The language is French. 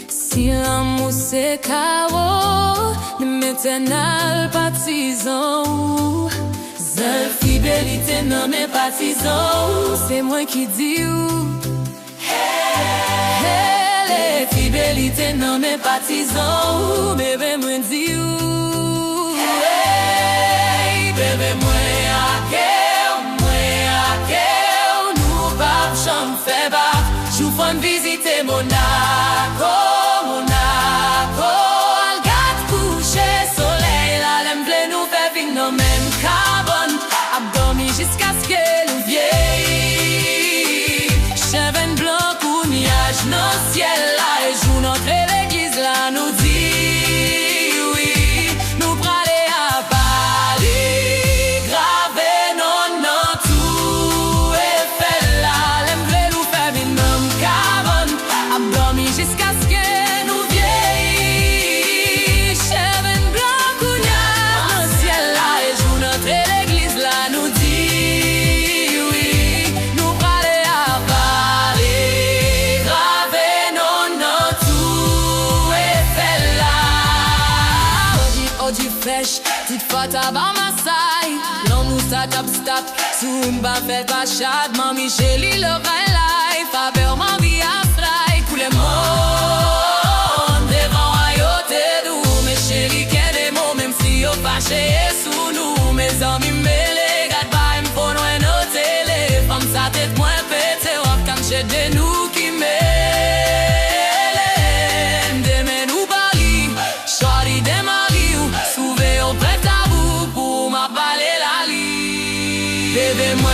Si l'amour c'est chaos, ne m'éternel partisan. Seule fidélité non mes partisans. C'est moi qui dis ou. Hey, les fidélités non mes partisans. Bébé moi dis ou. Hey, bébé moi à cœur, nous pas chambre fait bas. Je vous visiter Monaco. Jusqu'à ce que nous vieillit. Cheveux blancs, cognage, nos ciel là. Et joue notre l'église là, nous dit oui. Nous praler à Paris, graver non tout. Et fait là, l'emblée nous fait une même cabane. Abdomi jusqu'à ce que nous vieillit. Cheveux blancs, cognage, nos ciel là. Et joue notre l'église là, nous dit. Petite fata ba ma side. L'on nous start up stop. Soon ba fait pas chat. Mami chérie le vrai life. Avec ma vie à fly. Tous les mondes devant ayote d'où. Mes chéris qu'est des mots. Même si yo fâché sous nous. Mes amis me les gâte pas. Ils me font loin nos télé. Femme sa tête moins pété. Wap quand j'ai des nous qui m'aiment. Demain nous Paris. Shorty dem Bébé moi